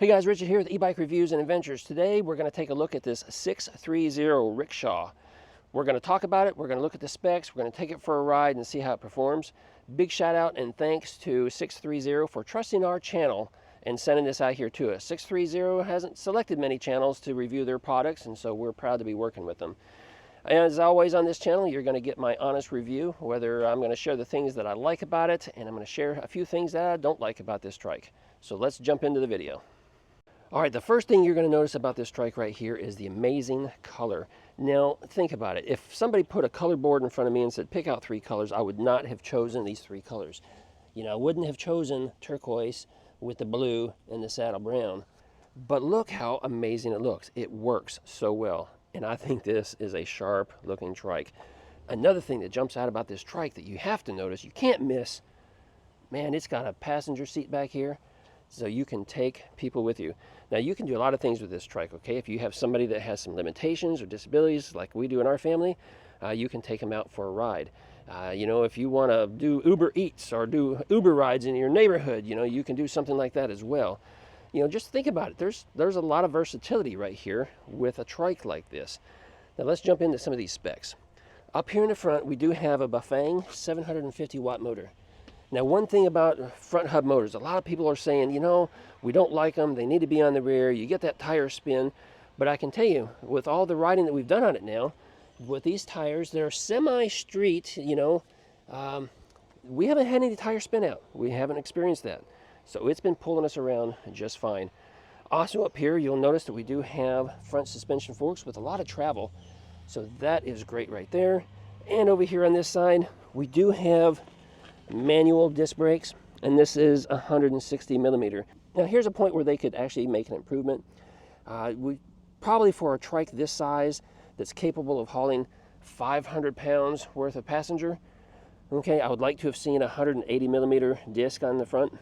Hey guys, Richard here with eBike Reviews and Adventures. Today we're going to take a look at this Sixthreezero Rickshaw. We're going to talk about it, we're going to look at the specs, we're going to take it for a ride and see how it performs. Big shout out and thanks to Sixthreezero for trusting our channel and sending this out here to us. Sixthreezero hasn't selected many channels to review their products, and so we're proud to be working with them. As always on this channel, you're going to get my honest review, whether I'm going to share the things that I like about it, and I'm going to share a few things that I don't like about this trike. So let's jump into the video. All right, the first thing you're going to notice about this trike right here is the amazing color. Now, think about it. If somebody put a color board in front of me and said, pick out 3 colors, I would not have chosen these 3 colors. You know, I wouldn't have chosen turquoise with the blue and the saddle brown. But look how amazing it looks. It works so well. And I think this is a sharp looking trike. Another thing that jumps out about this trike that you have to notice, you can't miss, man, it's got a passenger seat back here, so you can take people with you. Now, you can do a lot of things with this trike, okay? If you have somebody that has some limitations or disabilities like we do in our family, you can take them out for a ride. You know, if you want to do Uber Eats or do Uber rides in your neighborhood, you know, you can do something like that as well. You know, just think about it. There's a lot of versatility right here with a trike like this. Now, let's jump into some of these specs. Up here in the front, we do have a Bafang 750-watt motor. Now, one thing about front hub motors, a lot of people are saying, you know, we don't like them, they need to be on the rear, you get that tire spin. But I can tell you, with all the riding that we've done on it now, with these tires, they're semi-street, you know, we haven't had any tire spin out. We haven't experienced that. So it's been pulling us around just fine. Also up here, you'll notice that we do have front suspension forks with a lot of travel. So that is great right there. And over here on this side, we do have manual disc brakes, and this is 160 millimeter. Now here's a point where they could actually make an improvement. We probably, for a trike this size that's capable of hauling 500 pounds worth of passenger, okay, I would like to have seen a 180 millimeter disc on the front,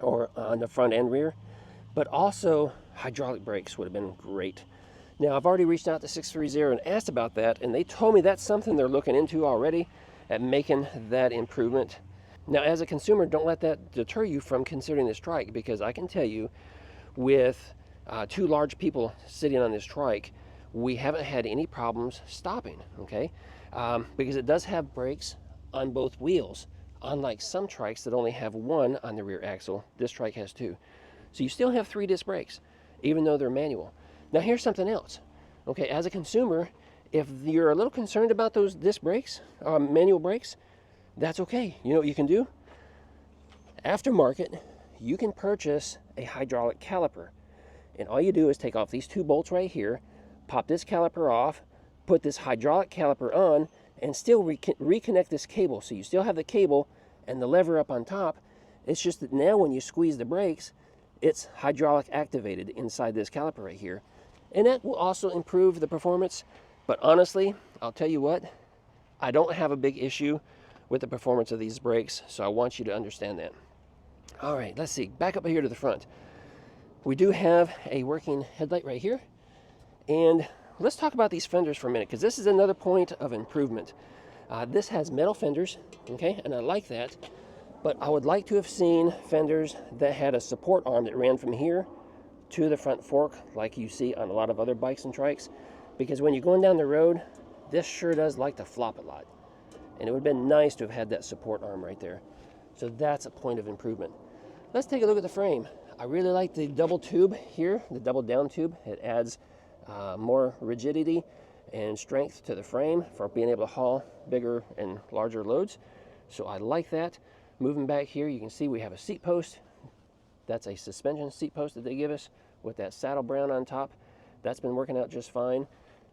or on the front and rear, but also hydraulic brakes would have been great. Now, I've already reached out to Sixthreezero and asked about that, and they told me that's something they're looking into already at making that improvement. Now, as a consumer, don't let that deter you from considering this trike, because I can tell you, with 2 large people sitting on this trike, we haven't had any problems stopping, okay? Because it does have brakes on both wheels, unlike some trikes that only have 1 on the rear axle. This trike has 2. So you still have 3 disc brakes, even though they're manual. Now, here's something else. Okay, as a consumer, if you're a little concerned about those disc brakes, manual brakes, that's okay. You know what you can do? Aftermarket, you can purchase a hydraulic caliper. And all you do is take off these 2 bolts right here, pop this caliper off, put this hydraulic caliper on, and still reconnect this cable. So you still have the cable and the lever up on top. It's just that now when you squeeze the brakes, it's hydraulic activated inside this caliper right here. And that will also improve the performance. But honestly, I'll tell you what, I don't have a big issue with the performance of these brakes, so I want you to understand that. All right, let's see. Back up here to the front. We do have a working headlight right here. And let's talk about these fenders for a minute, because this is another point of improvement. This has metal fenders, okay, and I like that. But I would like to have seen fenders that had a support arm that ran from here to the front fork, like you see on a lot of other bikes and trikes. Because when you're going down the road, this sure does like to flop a lot. And it would have been nice to have had that support arm right there. So that's a point of improvement. Let's take a look at the frame. I really like the double tube here, the double down tube. It adds more rigidity and strength to the frame for being able to haul bigger and larger loads. So I like that. Moving back here, you can see we have a seat post. That's a suspension seat post that they give us with that saddle brown on top. That's been working out just fine.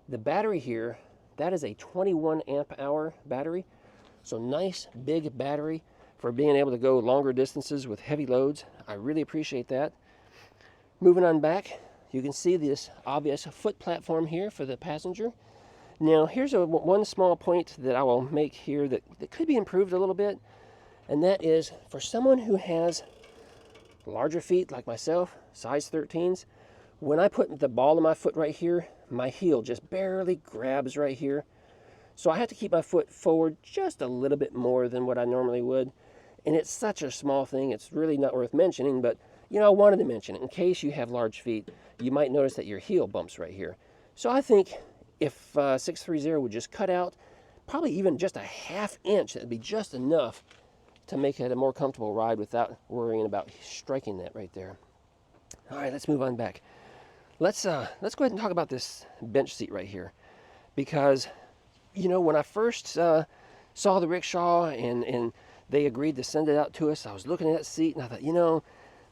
The battery here, that is a 21 amp hour battery. So nice big battery for being able to go longer distances with heavy loads. I really appreciate that. Moving on back, you can see this obvious foot platform here for the passenger. Now, here's one small point that I will make here that could be improved a little bit, and that is for someone who has larger feet like myself, size 13s, when I put the ball of my foot right here, my heel just barely grabs right here. So I have to keep my foot forward just a little bit more than what I normally would. And it's such a small thing, it's really not worth mentioning, but You know, I wanted to mention it in case you have large feet. You might notice that your heel bumps right here. So I think if 630 would just cut out probably even just a ½ inch, that'd be just enough to make it a more comfortable ride without worrying about striking that right there. All right, let's move on back. Let's go ahead and talk about this bench seat right here, because you know, when I first saw the rickshaw and they agreed to send it out to us, I was looking at that seat and I thought, you know,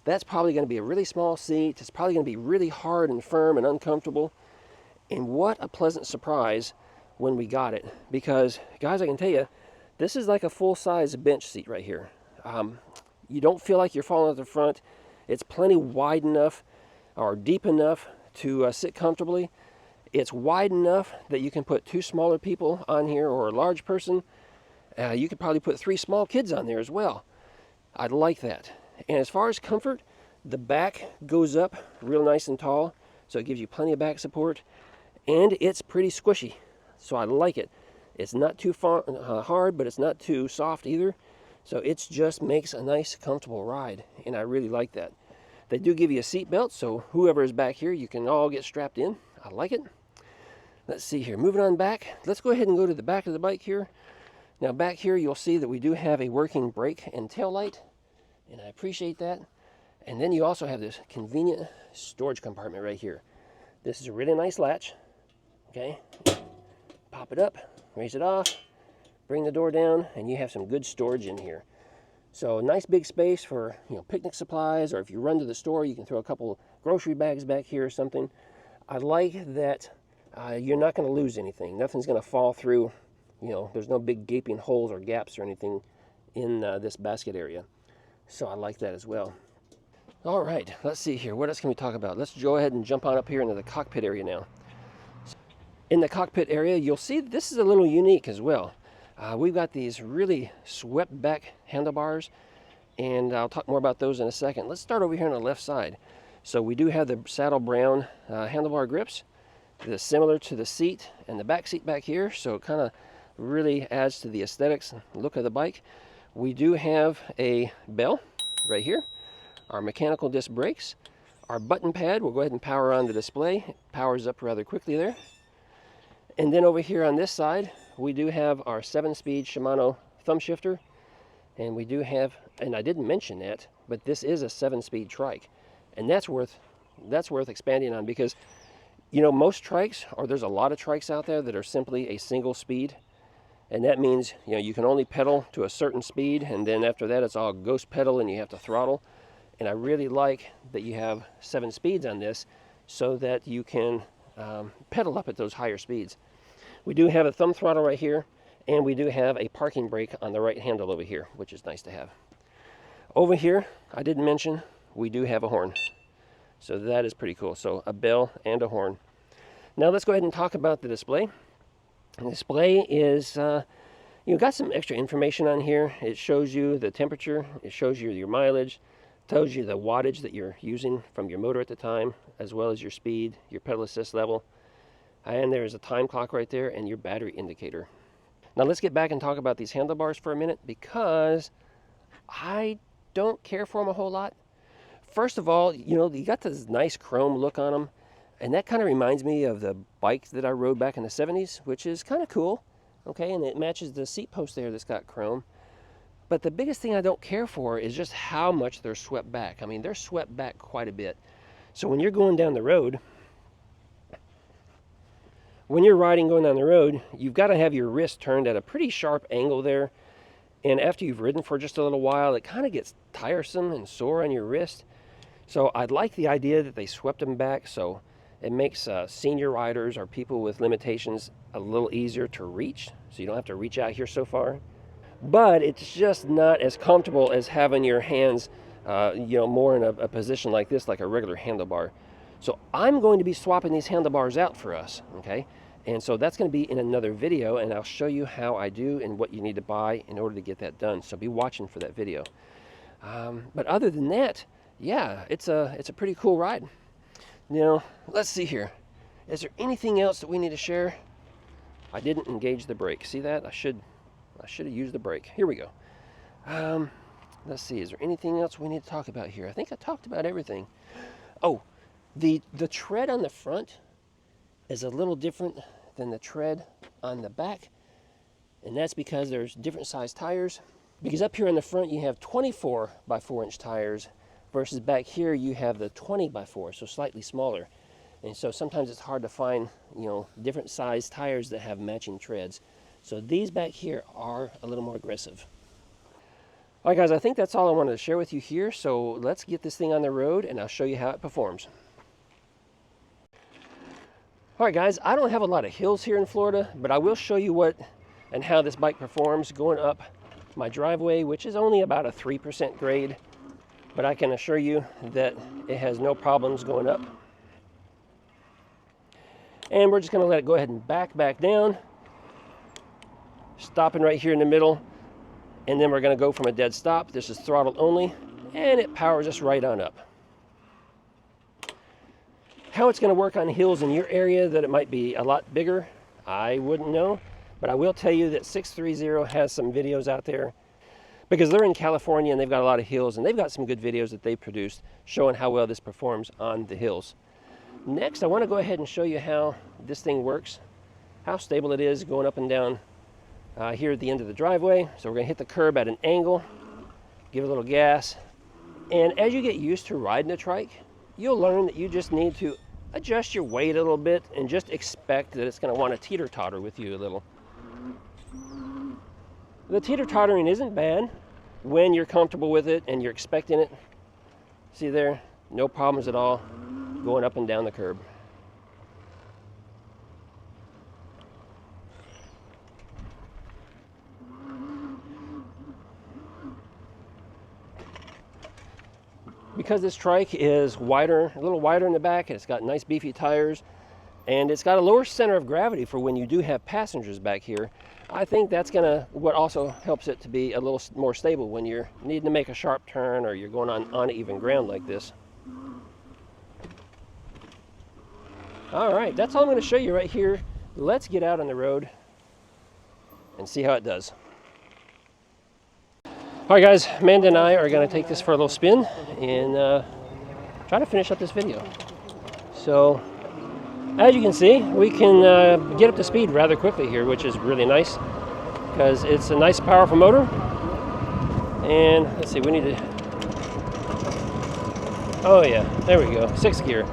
that's probably going to be a really small seat. It's probably going to be really hard and firm and uncomfortable. And what a pleasant surprise when we got it. Because, guys, I can tell you, this is like a full-size bench seat right here. You don't feel like you're falling at the front. It's plenty wide enough or deep enough to sit comfortably. It's wide enough that you can put 2 smaller people on here or a large person. You could probably put 3 small kids on there as well. I like that. And as far as comfort, the back goes up real nice and tall, so it gives you plenty of back support. And it's pretty squishy, so I like it. It's not too hard, but it's not too soft either. So it just makes a nice, comfortable ride, and I really like that. They do give you a seat belt, so whoever is back here, you can all get strapped in. I like it. Let's see here, moving on back. Let's go ahead and go to the back of the bike here. Now back here, you'll see that we do have a working brake and tail light, and I appreciate that. And then you also have this convenient storage compartment right here. This is a really nice latch, okay? Pop it up, raise it off, bring the door down, and you have some good storage in here. So nice big space for, you know, picnic supplies, or if you run to the store, you can throw a couple grocery bags back here or something. I like that you're not going to lose anything. Nothing's going to fall through. You know, there's no big gaping holes or gaps or anything in this basket area. So I like that as well. All right, let's see here. What else can we talk about? Let's go ahead and jump on up here into the cockpit area now. In the cockpit area, you'll see this is a little unique as well. We've got these really swept back handlebars, and I'll talk more about those in a second. Let's start over here on the left side. So we do have the saddle brown handlebar grips. They're similar to the seat and the back seat back here, so it kind of really adds to the aesthetics and look of the bike. We do have a bell right here, our mechanical disc brakes, our button pad. We'll go ahead and power on the display. It powers up rather quickly there. And then over here on this side, we do have our 7-speed Shimano thumb shifter, and we do have, and I didn't mention that, but this is a 7-speed trike, and that's worth expanding on, because you know, most trikes, or there's a lot of trikes out there that are simply a single speed, and that means, you know, you can only pedal to a certain speed, and then after that it's all ghost pedal and you have to throttle. And I really like that you have 7 speeds on this so that you can pedal up at those higher speeds. We do have a thumb throttle right here, and we do have a parking brake on the right handle over here, which is nice to have. Over here, I didn't mention, we do have a horn. So that is pretty cool. So a bell and a horn. Now let's go ahead and talk about the display. The display is, you got some extra information on here. It shows you the temperature, it shows you your mileage, tells you the wattage that you're using from your motor at the time, as well as your speed, your pedal assist level. And there's a time clock right there and your battery indicator. Now let's get back and talk about these handlebars for a minute, because I don't care for them a whole lot. First of all, you know, you got this nice chrome look on them, and that kind of reminds me of the bike that I rode back in the 70s, which is kind of cool, okay, and it matches the seat post there that's got chrome. But the biggest thing I don't care for is just how much they're swept back. I mean, they're swept back quite a bit. So when you're going down the road, when you're riding going down the road, you've got to have your wrist turned at a pretty sharp angle there. And after you've ridden for just a little while, it kind of gets tiresome and sore on your wrist. So I'd like the idea that they swept them back, so it makes senior riders or people with limitations a little easier to reach, so you don't have to reach out here so far. But it's just not as comfortable as having your hands you know, more in a position like this, like a regular handlebar. So I'm going to be swapping these handlebars out for us, okay? And so that's going to be in another video, and I'll show you how I do and what you need to buy in order to get that done. So be watching for that video. But other than that, yeah, it's a pretty cool ride. Now, let's see here. Is there anything else that we need to share? I didn't engage the brake. See that? I should have used the brake. Here we go. let's see, is there anything else we need to talk about here? I think I talked about everything. Oh, the tread on the front is a little different than the tread on the back, and that's because there's different size tires. Because up here in the front you have 24 by 4-inch tires, versus back here you have the 20 by 4, so slightly smaller. And so sometimes it's hard to find, you know, different size tires that have matching treads. So these back here are a little more aggressive. All right, guys, I think that's all I wanted to share with you here. So let's get this thing on the road and I'll show you how it performs. All right, guys, I don't have a lot of hills here in Florida, but I will show you what and how this bike performs going up my driveway, which is only about a 3% grade, but I can assure you that it has no problems going up. And we're just going to let it go ahead and back down, stopping right here in the middle, and then we're going to go from a dead stop. This is throttle only, and it powers us right on up. How it's going to work on hills in your area that it might be a lot bigger, I wouldn't know, but I will tell you that Sixthreezero has some videos out there, because they're in California and they've got a lot of hills, and they've got some good videos that they produced showing how well this performs on the hills. Next, I want to go ahead and show you how this thing works, how stable it is going up and down here at the end of the driveway. So we're going to hit the curb at an angle, give a little gas, and as you get used to riding a trike, you'll learn that you just need to adjust your weight a little bit and just expect that it's going to want to teeter-totter with you a little. The teeter-tottering isn't bad when you're comfortable with it and you're expecting it. See there? No problems at all going up and down the curb. Because this trike is wider, a little wider in the back, and it's got nice beefy tires, and it's got a lower center of gravity for when you do have passengers back here, I think that's what also helps it to be a little more stable when you're needing to make a sharp turn or you're going on uneven ground like this. All right, that's all I'm going to show you right here. Let's get out on the road and see how it does. All right, guys, Amanda and I are going to take this for a little spin and try to finish up this video. So, as you can see, we can get up to speed rather quickly here, which is really nice because it's a nice, powerful motor. And let's see, we need to... Oh yeah, there we go, 6th gear.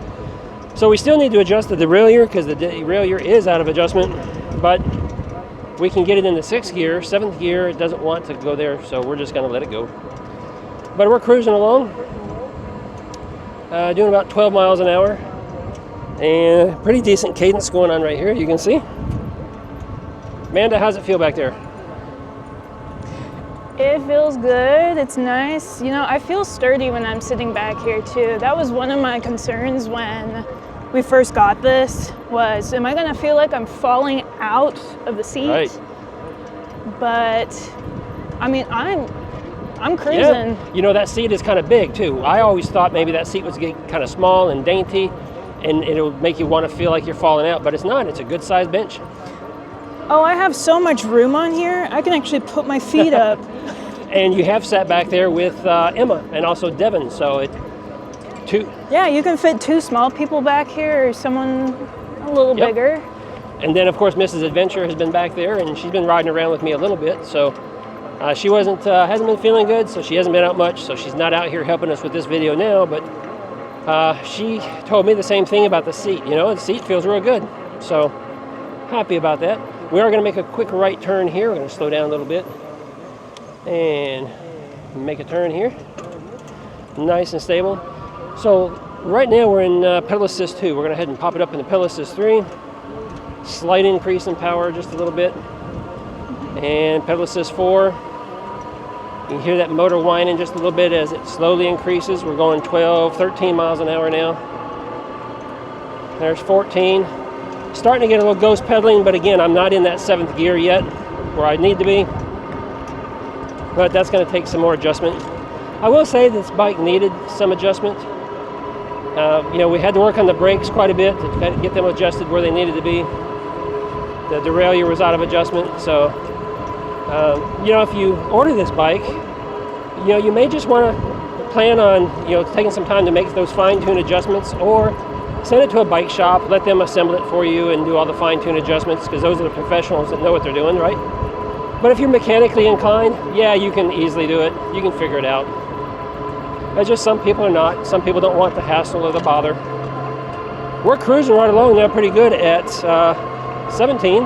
So we still need to adjust the derailleur because the derailleur is out of adjustment, but we can get it into 6th gear. 7th gear, it doesn't want to go there, so we're just going to let it go. But we're cruising along, doing about 12 miles an hour, and pretty decent cadence going on right here, you can see. Amanda, how's it feel back there? It feels good. It's nice. You know, I feel sturdy when I'm sitting back here too. That was one of my concerns when we first got this, was am I going to feel like I'm falling out of the seat? Right. But I mean, I'm cruising. Yeah. You know, that seat is kind of big too. I always thought maybe that seat was getting kind of small and dainty and it'll make you want to feel like you're falling out, but it's not. It's a good sized bench. Oh, I have so much room on here. I can actually put my feet up. And you have sat back there with Emma and also Devin, so Yeah, you can fit 2 small people back here or someone a little bigger. And then, of course, Mrs. Adventure has been back there, and she's been riding around with me a little bit, so she hasn't been feeling good, so she hasn't been out much, so she's not out here helping us with this video now, but she told me the same thing about the seat. You know, the seat feels real good, so happy about that. We are going to make a quick right turn here. We're going to slow down a little bit and make a turn here. Nice and stable. So right now we're in pedal assist 2. We're going to head and pop it up into pedal assist 3. Slight increase in power just a little bit. And pedal assist 4. You can hear that motor whining just a little bit as it slowly increases. We're going 12, 13 miles an hour now. There's 14. Starting to get a little ghost pedaling, but again, I'm not in that 7th gear yet where I need to be. But that's going to take some more adjustment. I will say this bike needed some adjustment. You know, we had to work on the brakes quite a bit to get them adjusted where they needed to be. The derailleur was out of adjustment, so you know, if you order this bike, you know, you may just want to plan on, you know, taking some time to make those fine-tune adjustments, or send it to a bike shop, let them assemble it for you and do all the fine-tune adjustments, because those are the professionals that know what they're doing, right? But if you're mechanically inclined, yeah, you can easily do it. You can figure it out. It's just some people are not. Some people don't want the hassle or the bother. We're cruising right along now pretty good at 17.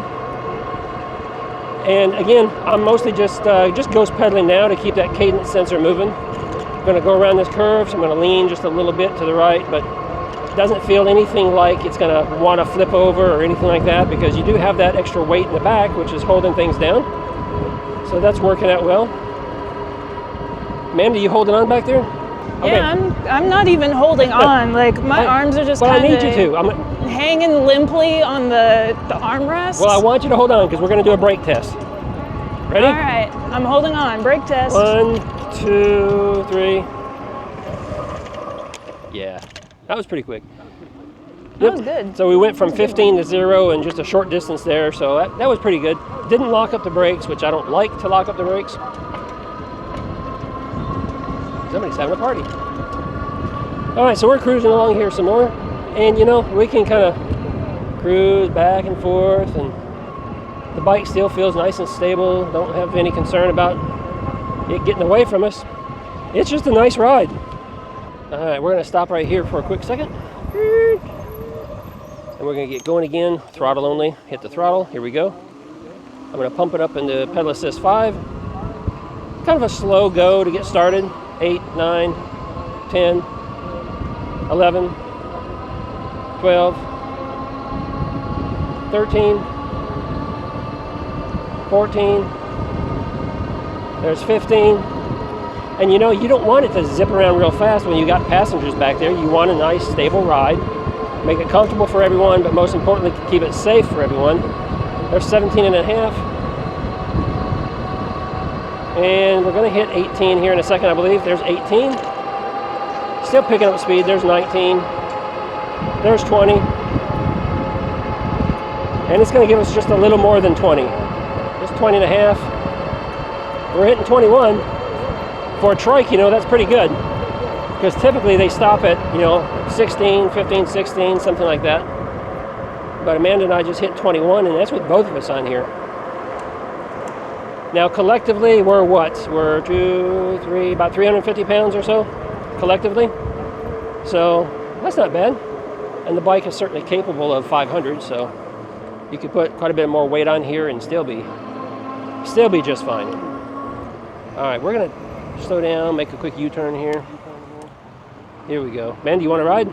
And again, I'm mostly just ghost pedaling now to keep that cadence sensor moving. I'm going to go around this curve, so I'm going to lean just a little bit to the right, but it doesn't feel anything like it's going to want to flip over or anything like that, because you do have that extra weight in the back, which is holding things down. So that's working out well. Amanda, you holding on back there? Okay. Yeah, I'm not even holding on. Like my arms are just kind of. I need you to. hanging limply on the armrests. Well, I want you to hold on because we're going to do a brake test. Ready? All right, I'm holding on. Brake test. 1, 2, 3. Yeah, that was pretty quick. That was good. So we went from 15 to 0 in just a short distance there, so that was pretty good. Didn't lock up the brakes, which I don't like to lock up the brakes. Somebody's having a party. All right, so we're cruising along here some more, and you know, we can kind of cruise back and forth, and the bike still feels nice and stable. Don't have any concern about it getting away from us. It's just a nice ride. All right, we're gonna stop right here for a quick second. And we're gonna get going again, throttle only. Hit the throttle, here we go. I'm gonna pump it up into pedal assist 5. Kind of a slow go to get started. 8, 9, 10, 11, 12, 13, 14, there's 15. And you know, you don't want it to zip around real fast when you got passengers back there. You want a nice, stable ride. Make it comfortable for everyone, but most importantly, keep it safe for everyone. There's 17 and a half. And we're going to hit 18 here in a second, I believe. There's 18. Still picking up speed. There's 19. There's 20. And it's going to give us just a little more than 20. Just 20 and a half. We're hitting 21. For a trike, you know, that's pretty good. Because typically they stop at, you know, 16, 15, 16, something like that. But Amanda and I just hit 21, and that's with both of us on here. Now collectively, we're what? We're 2, 3, about 350 pounds or so, collectively. So that's not bad. And the bike is certainly capable of 500, so you could put quite a bit more weight on here and still be just fine. All right, we're gonna slow down, make a quick U-turn here. Here we go. Man, do you want to ride?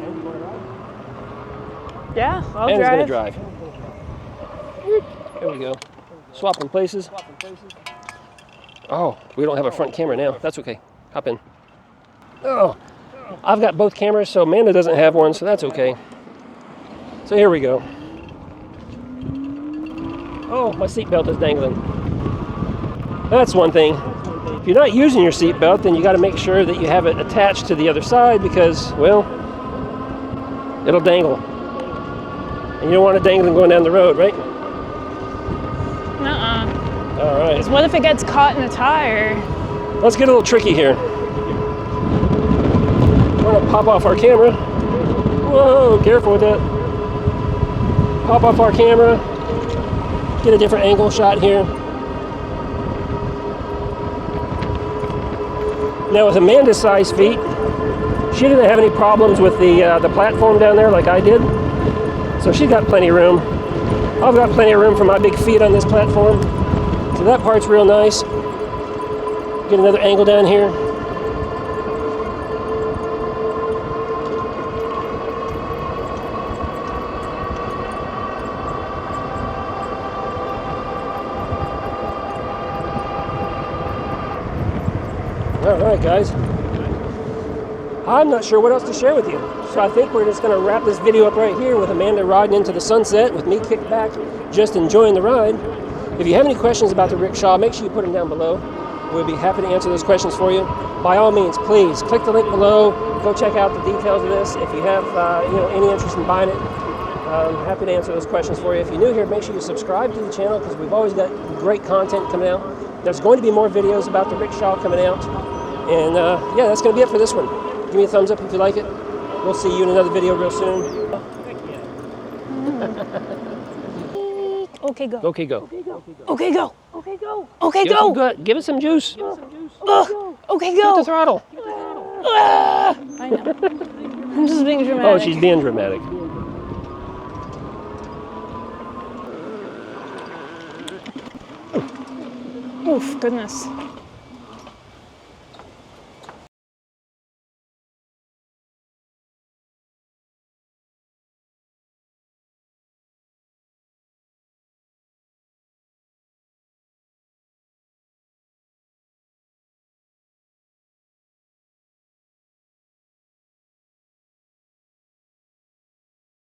Yeah, I'll Man's drive. gonna drive. There we go. Swapping places. Oh, we don't have a front camera now. That's okay. Hop in. Oh, I've got both cameras, so Amanda doesn't have one, so that's okay. So here we go. Oh, my seatbelt is dangling. That's one thing. If you're not using your seatbelt, then you got to make sure that you have it attached to the other side because, well, it'll dangle. And you don't want it dangling going down the road, right? Nuh-uh. All right. Because what if it gets caught in a tire? Let's get a little tricky here. We're going to pop off our camera. Whoa, careful with that. Pop off our camera. Get a different angle shot here. Now with Amanda's size feet, she didn't have any problems with the platform down there like I did. So she's got plenty of room. I've got plenty of room for my big feet on this platform. So that part's real nice. Get another angle down here. All right, guys. I'm not sure what else to share with you. So I think we're just going to wrap this video up right here with Amanda riding into the sunset with me kicked back, just enjoying the ride. If you have any questions about the rickshaw, make sure you put them down below. We'll be happy to answer those questions for you. By all means, please click the link below. Go check out the details of this. If you have any interest in buying it, I'm happy to answer those questions for you. If you're new here, make sure you subscribe to the channel because we've always got great content coming out. There's going to be more videos about the rickshaw coming out. And yeah, that's going to be it for this one. Give me a thumbs up if you like it. We'll see you in another video real soon. Okay, go. Okay, go. Okay, go. Okay, go. Okay, go. Give it some juice. Okay, Hit the go. throttle. I know. I'm just being dramatic. Oh, she's being dramatic. Oof, goodness.